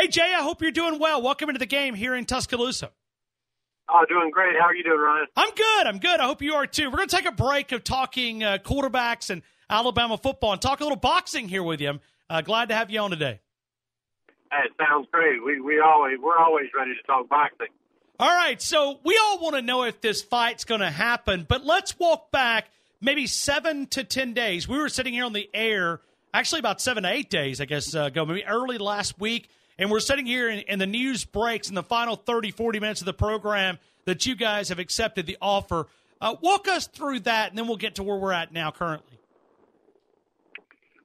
Hey, Jay, I hope you're doing well. Welcome into the game here in Tuscaloosa. Oh, doing great. How are you doing, Ryan? I'm good. I hope you are too. We're going to take a break of talking quarterbacks and Alabama football and talk a little boxing here with you. I'm glad to have you on today. Hey, it sounds great. We're always ready to talk boxing. All right, so we all want to know if this fight's going to happen, but let's walk back maybe 7 to 10 days. We were sitting here on the air, actually about 7 to 8 days, I guess, ago, maybe early last week, and we're sitting here and the news breaks in the final 30, 40 minutes of the program that you guys have accepted the offer. Walk us through that, and then we'll get to where we're at now currently.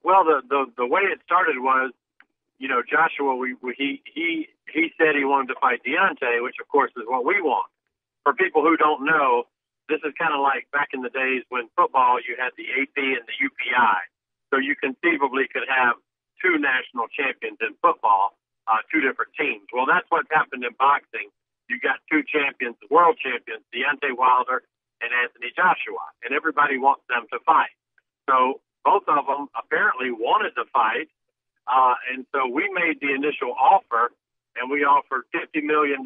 Well, the way it started was, Joshua, he said he wanted to fight Deontay, which, of course, is what we want. For people who don't know, this is kind of like back in the days when football, you had the AP and the UPI. So you conceivably could have two national champions in football, two different teams. Well, that's what's happened in boxing. You got two champions, world champions, Deontay Wilder and Anthony Joshua, and everybody wants them to fight. So both of them apparently wanted to fight, and so we made the initial offer, and we offered $50 million,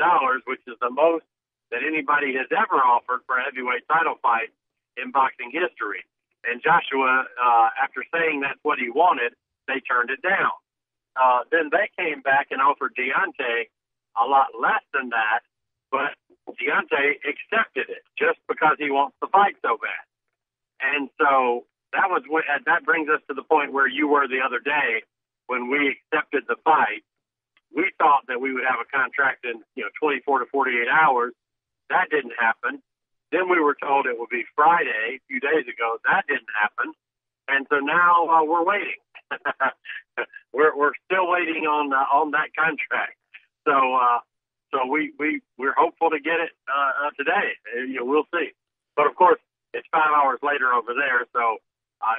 which is the most that anybody has ever offered for a heavyweight title fight in boxing history. And Joshua, after saying that's what he wanted, they turned it down. Then they came back and offered Deontay a lot less than that, but Deontay accepted it just because he wants to fight so bad. And so that brings us to the point where you were the other day when we accepted the fight. We thought that we would have a contract in 24 to 48 hours. That didn't happen. Then we were told it would be Friday a few days ago. That didn't happen. And so now we're waiting. we're still waiting on that contract. So we're hopeful to get it today. We'll see. But of course, it's 5 hours later over there, so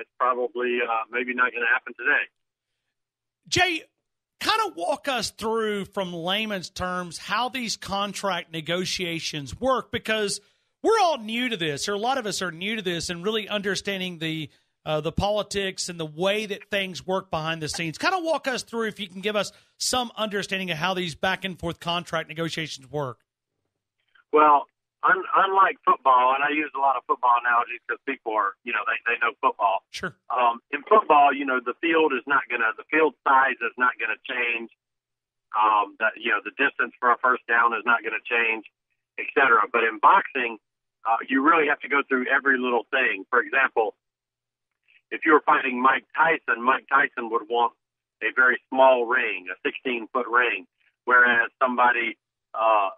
it's probably maybe not going to happen today. Jay, kind of walk us through from layman's terms how these contract negotiations work, because we're all new to this, or a lot of us are new to this, and really understanding the politics and the way that things work behind the scenes. Kind of walk us through, if you can give us some understanding of how these back-and-forth contract negotiations work. Well, unlike football, and I use a lot of football analogies because people are, they know football. Sure. In football, the field size is not going to change. The distance for a first down is not going to change, et cetera. But in boxing, you really have to go through every little thing. For example, if you were fighting Mike Tyson would want a very small ring, a 16-foot ring, whereas somebody a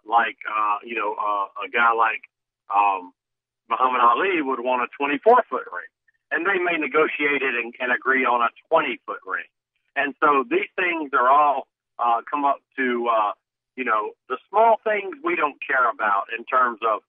guy like Muhammad Ali would want a 24-foot ring. And they may negotiate it and agree on a 20-foot ring. And so these things are all come up to, the small things we don't care about in terms of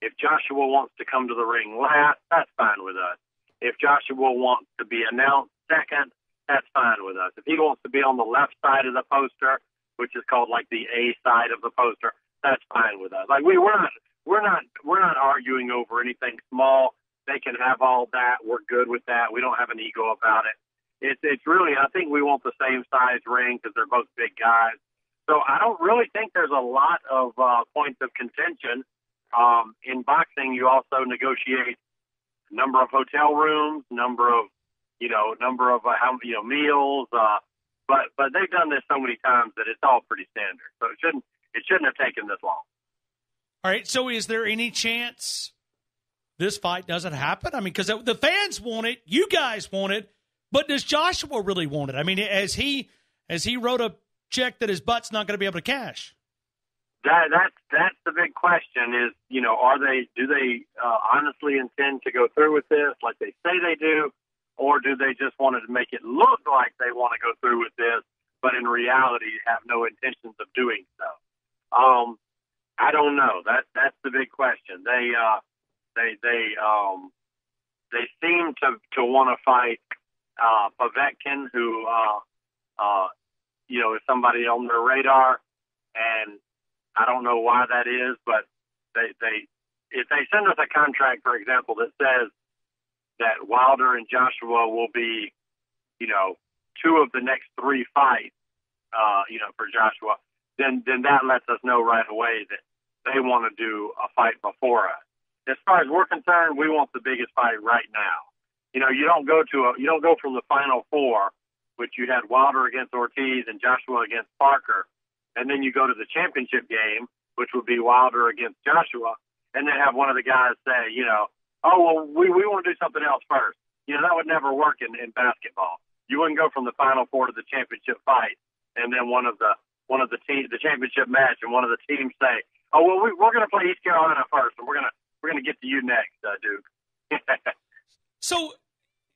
if Joshua wants to come to the ring last, that's fine with us. If Joshua wants to be announced second, that's fine with us. If he wants to be on the left side of the poster, which is called like the A side of the poster, that's fine with us. Like we're not arguing over anything small. They can have all that. We're good with that. We don't have an ego about it. It's really, I think we want the same size ring because they're both big guys. So I don't really think there's a lot of points of contention. In boxing, you also negotiate number of hotel rooms, number of meals. But they've done this so many times that it's all pretty standard. So it shouldn't have taken this long. All right. So is there any chance this fight doesn't happen? I mean, because the fans want it, you guys want it, but does Joshua really want it? I mean, as he wrote a check that his butt's not going to be able to cash. That's the big question is, do they honestly intend to go through with this like they say they do, or do they just want to make it look like they want to go through with this, but in reality have no intentions of doing so? I don't know. That's the big question. They seem to want to fight Povetkin, who is somebody on their radar, and I don't know why that is, but if they send us a contract, for example, that says that Wilder and Joshua will be, two of the next three fights for Joshua, then that lets us know right away that they want to do a fight before us. As far as we're concerned, we want the biggest fight right now. You don't go from the Final Four, which you had Wilder against Ortiz and Joshua against Parker, and then you go to the championship game, which would be Wilder against Joshua, and then have one of the guys say, oh, well, we want to do something else first. That would never work in basketball. You wouldn't go from the Final Four to the championship fight, and then one of the championship match, and one of the teams say, oh, well, we're going to play East Carolina first, and we're going to get to you next, Duke. So,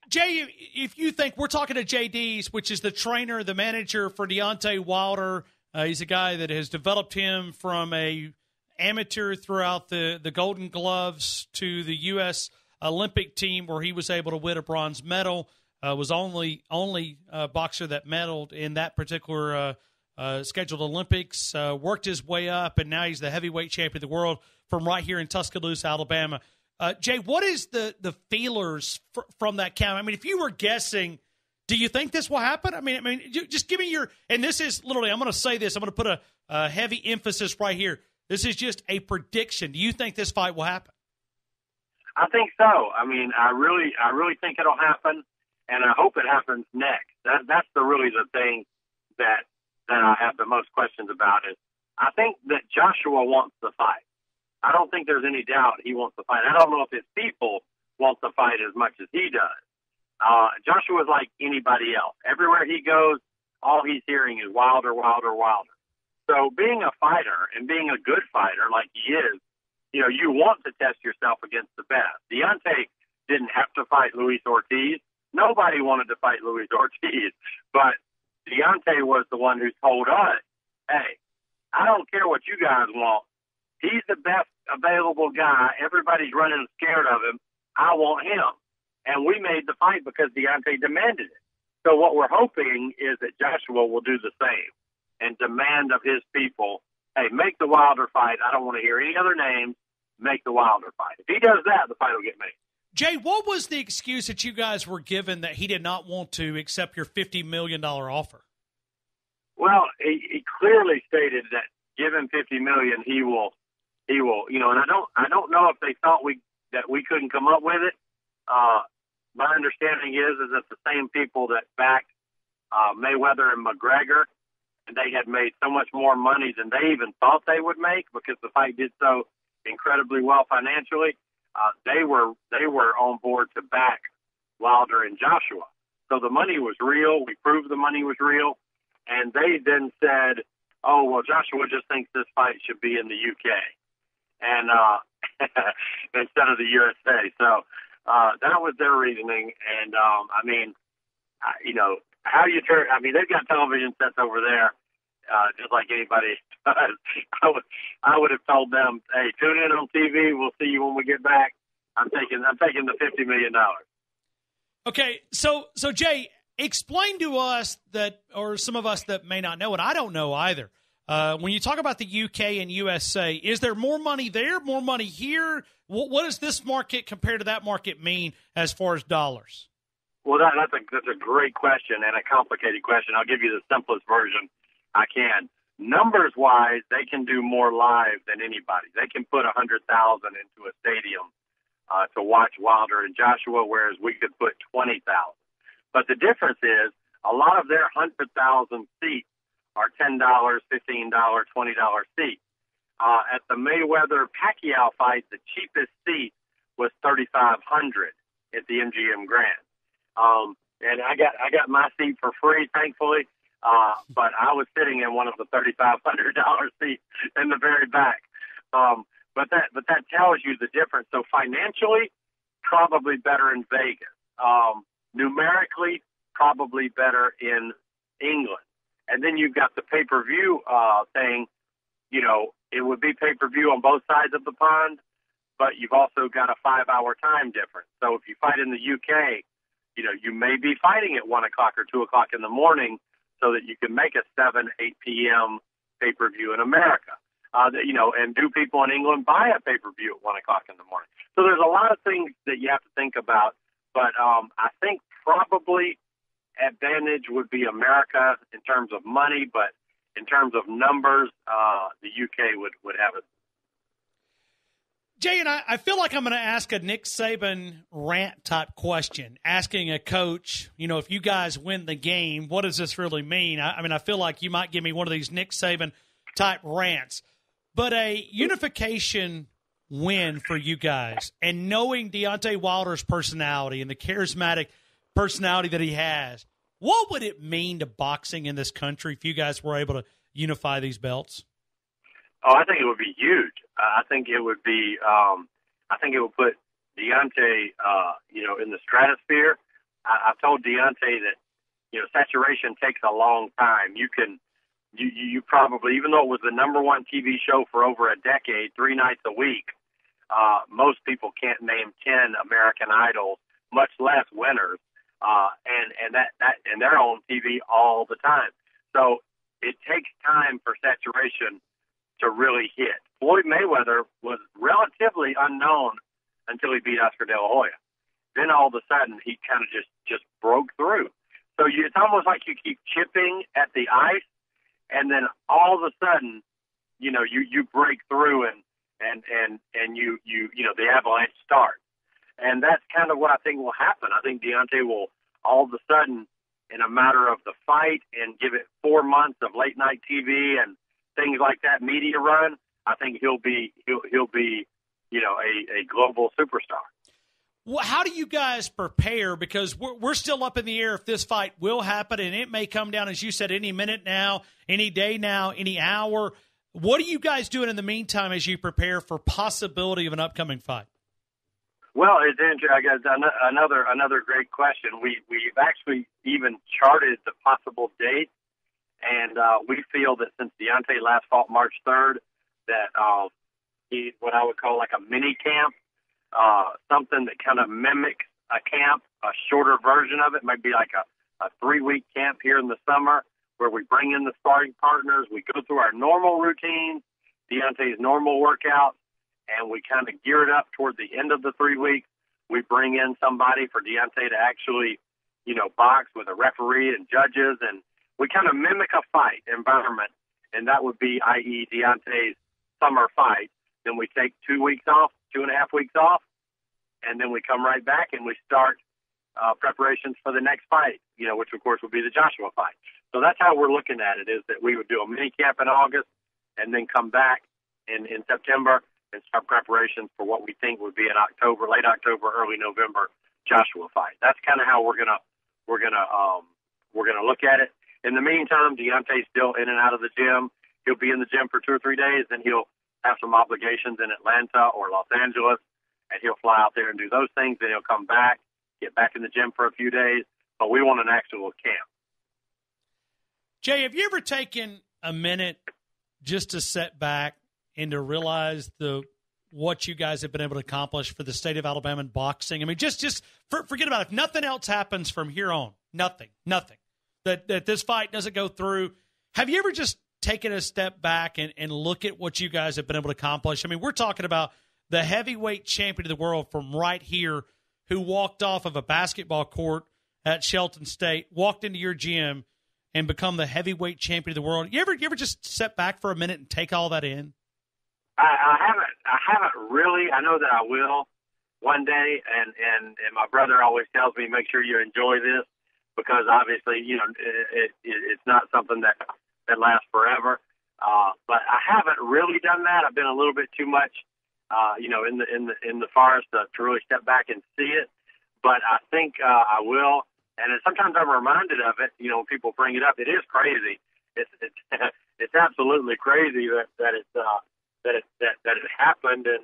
Jay, if you think we're talking to Jay Deas, which is the trainer, the manager for Deontay Wilder, he's a guy that has developed him from a amateur throughout the Golden Gloves to the U.S. Olympic team, where he was able to win a bronze medal. Was only boxer that medaled in that particular scheduled Olympics. Worked his way up, and now he's the heavyweight champion of the world from right here in Tuscaloosa, Alabama. Jay, what is the feelers from that camp? I mean, if you were guessing, do you think this will happen? I mean, just give me your. And this is literally, I'm going to say this. I'm going to put a heavy emphasis right here. This is just a prediction. Do you think this fight will happen? I think so. I mean, I really think it'll happen, and I hope it happens next. That's really the thing that I have the most questions about. Is I think that Joshua wants the fight. I don't think there's any doubt he wants the fight. I don't know if his people want the fight as much as he does. Joshua's like anybody else. Everywhere he goes, all he's hearing is Wilder, Wilder, Wilder. So being a fighter and being a good fighter like he is, you want to test yourself against the best. Deontay didn't have to fight Luis Ortiz. Nobody wanted to fight Luis Ortiz. But Deontay was the one who told us, hey, I don't care what you guys want. He's the best available guy. Everybody's running scared of him. I want him. And we made the fight because Deontay demanded it. So what we're hoping is that Joshua will do the same and demand of his people, hey, make the Wilder fight. I don't want to hear any other names. Make the Wilder fight. If he does that, the fight will get made. Jay, what was the excuse that you guys were given that he did not want to accept your $50 million offer? Well, he clearly stated that given $50 million, he will, and I don't know if they thought that we couldn't come up with it. My understanding is that the same people that backed Mayweather and McGregor, and they had made so much more money than they even thought they would make because the fight did so incredibly well financially. They were on board to back Wilder and Joshua. So the money was real. We proved the money was real. And they then said, oh, well, Joshua just thinks this fight should be in the UK and instead of the USA. So that was their reasoning. And, how you turn – they've got television sets over there just like anybody does. I would have told them, hey, tune in on TV. We'll see you when we get back. I'm taking the $50 million. Okay, so Jay, explain to us that, or some of us that may not know it, I don't know either. When you talk about the UK and USA, is there more money there, more money here? What does this market compared to that market mean as far as dollars? Well, that's a great question and a complicated question. I'll give you the simplest version I can. Numbers-wise, they can do more live than anybody. They can put 100,000 into a stadium to watch Wilder and Joshua, whereas we could put 20,000. But the difference is a lot of their 100,000 seats are $10, $15, $20 seats. At the Mayweather-Pacquiao fight, the cheapest seat was $3,500 at the MGM Grand. And I got my seat for free, thankfully. But I was sitting in one of the $3,500 seats in the very back. But that tells you the difference. So financially, probably better in Vegas. Numerically, probably better in England. And then you've got the pay-per-view thing. It would be pay-per-view on both sides of the pond, but you've also got a 5-hour time difference. So if you fight in the UK, you may be fighting at 1 o'clock or 2 o'clock in the morning so that you can make a 7, 8 p.m. pay-per-view in America. And do people in England buy a pay-per-view at 1 o'clock in the morning? So there's a lot of things that you have to think about. But I think probably advantage would be America in terms of money, but in terms of numbers, the UK would have it. Jay, and I feel like I'm going to ask a Nick Saban rant type question, asking a coach, if you guys win the game, what does this really mean? I mean, I feel like you might give me one of these Nick Saban type rants, but a unification win for you guys, and knowing Deontay Wilder's personality and the charismatic personality that he has, what would it mean to boxing in this country if you guys were able to unify these belts? Oh, I think it would be huge. I think it would be. I think it would put Deontay, in the stratosphere. I've told Deontay that, saturation takes a long time. You probably, even though it was the number one TV show for over a decade, 3 nights a week, most people can't name 10 American Idols, much less winners, and they're on TV all the time. So it takes time for saturation to really hit. Floyd Mayweather was relatively unknown until he beat Oscar De La Hoya. Then all of a sudden he kind of just broke through. So it's almost like you keep chipping at the ice, and then all of a sudden, you break through and the avalanche starts. And that's kind of what I think will happen. I think Deontay will all of a sudden, in a matter of the fight, and give it 4 months of late night TV and things like that, media run, I think he'll be a global superstar. Well, how do you guys prepare? Because we're still up in the air if this fight will happen, and it may come down, as you said, any minute now, any day now, any hour. What are you guys doing in the meantime as you prepare for possibility of an upcoming fight? Well, it's interesting. I guess another great question. We've actually even charted the possible date, and we feel that since Deontay last fought March 3rd, that he what I would call like a mini camp, something that kind of mimics a camp, a shorter version of it, might be like a 3-week camp here in the summer, where we bring in the sparring partners, we go through our normal routines, Deontay's normal workouts, and we kind of gear it up toward the end of the 3 weeks. We bring in somebody for Deontay to actually, box with a referee and judges, and we kind of mimic a fight environment, and that would be, i.e., Deontay's summer fight. Then we take 2 weeks off, 2.5 weeks off, and then we come right back and we start preparations for the next fight, which of course would be the Joshua fight. So that's how we're looking at it, is that we would do a mini camp in August and then come back in September and start preparations for what we think would be an October, late October, early November Joshua fight. That's kind of how we're gonna look at it. In the meantime, Deontay's still in and out of the gym. He'll be in the gym for 2 or 3 days, then he'll have some obligations in Atlanta or Los Angeles, and he'll fly out there and do those things. Then he'll come back, get back in the gym for a few days. But we want an actual camp. Jay, have you ever taken a minute just to sit back and to realize what you guys have been able to accomplish for the state of Alabama in boxing? I mean, just forget about it. If nothing else happens from here on, nothing, that this fight doesn't go through, have you ever just taken a step back and look at what you guys have been able to accomplish? I mean, we're talking about the heavyweight champion of the world from right here, who walked off of a basketball court at Shelton State, walked into your gym, and become the heavyweight champion of the world. You ever just step back for a minute and take all that in? I haven't really. I know that I will one day, and my brother always tells me, make sure you enjoy this, because obviously, it's not something that lasts forever. But I haven't really done that. I've been a little bit too much, in the forest to really step back and see it. But I think I will. And sometimes I'm reminded of it. When people bring it up, it is crazy. It's absolutely crazy that it happened, and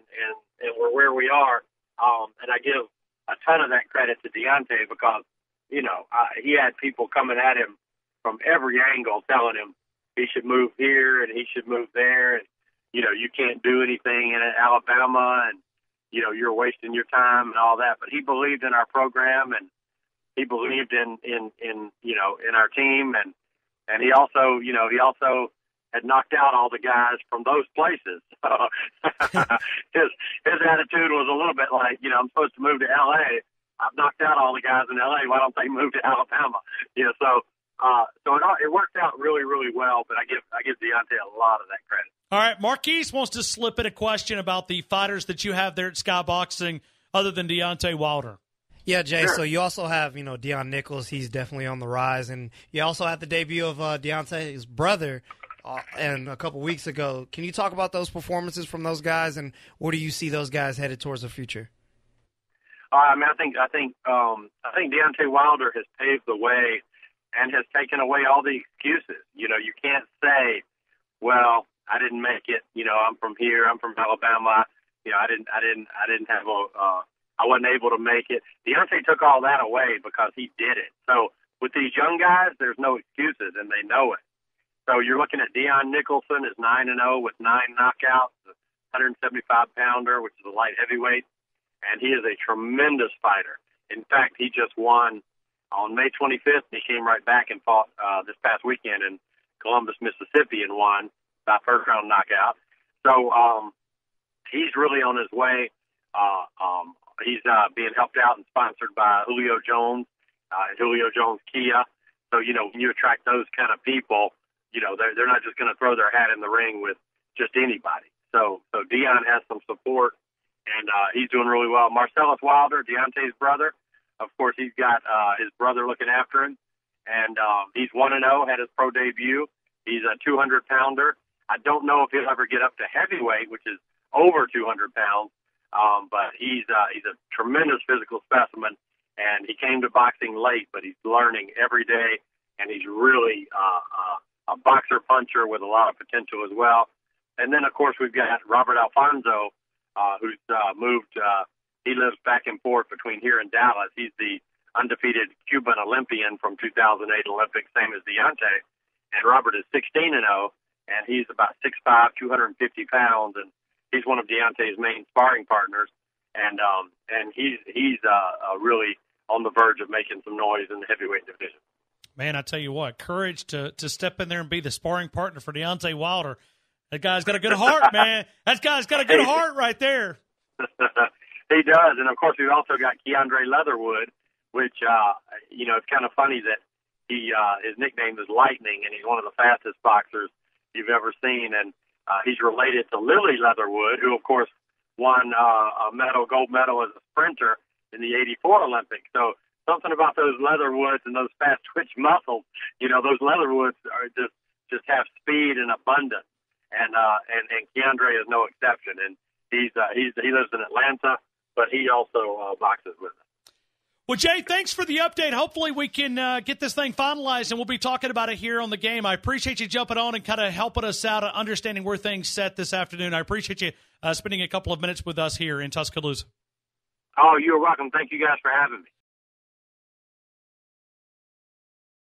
we're where we are. And I give a ton of that credit to Deontay, because he had people coming at him from every angle, telling him he should move here and he should move there, and you can't do anything in Alabama, and you're wasting your time and all that. But he believed in our program, and he believed in our team, and he also had knocked out all the guys from those places. So his attitude was a little bit like, I'm supposed to move to LA, I've knocked out all the guys in LA. Why don't they move to Alabama? So it worked out really, really well. But I give Deontay a lot of that credit. All right, Marquise wants to slip in a question about the fighters that you have there at Sky Boxing, other than Deontay Wilder. Yeah, Jay, Sure. so you also have, Deion Nichols. He's definitely on the rise. And you also had the debut of Deontay's brother and a couple weeks ago. Can you talk about those performances from those guys, and where do you see those guys headed towards the future? I think Deontay Wilder has paved the way and has taken away all the excuses. You can't say, well, I didn't make it. I'm from here. I'm from Alabama. I wasn't able to make it. Deontay took all that away because he did it. So with these young guys, there's no excuses, and they know it. So you're looking at Deon Nicholson is 9-0 with 9 knockouts, a 175-pounder, which is a light heavyweight, and he is a tremendous fighter. In fact, he just won on May 25th. He came right back and fought this past weekend in Columbus, Mississippi, and won by first-round knockout. So he's really on his way. He's being helped out and sponsored by Julio Jones, Kia. So, when you attract those kind of people, they're not just going to throw their hat in the ring with just anybody. So Deon has some support, and he's doing really well. Marcellus Wilder, Deontay's brother, of course, he's got his brother looking after him, and he's 1-0, had his pro debut. He's a 200-pounder. I don't know if he'll ever get up to heavyweight, which is over 200 pounds, but he's a tremendous physical specimen, and he came to boxing late, but he's learning every day, and he's really a boxer puncher with a lot of potential as well. And then, of course, we've got Robert Alfonso, who's moved. He lives back and forth between here and Dallas. He's the undefeated Cuban Olympian from 2008 Olympics, same as Deontay. And Robert is 16-0, and he's about 6'5", 250 pounds, and he's one of Deontay's main sparring partners. And he's really on the verge of making some noise in the heavyweight division. Man, I tell you what, courage to step in there and be the sparring partner for Deontay Wilder. That guy's got a good heart, man. That guy's got a good heart right there. He does. And, of course, we've also got Keandre Leatherwood, which, it's kind of funny that his nickname is Lightning, and he's one of the fastest boxers you've ever seen. And he's related to Lily Leatherwood, who, of course, won a gold medal as a sprinter in the '84 Olympics. So something about those Leatherwoods and those fast twitch muscles, those Leatherwoods are just have speed and abundance. And Keandre is no exception. And he lives in Atlanta, but he also boxes with us. Well, Jay, thanks for the update. Hopefully we can get this thing finalized, and we'll be talking about it here on the game. I appreciate you jumping on and kind of helping us out, understanding where things set this afternoon. I appreciate you spending a couple of minutes with us here in Tuscaloosa. Oh, you're welcome. Thank you guys for having me.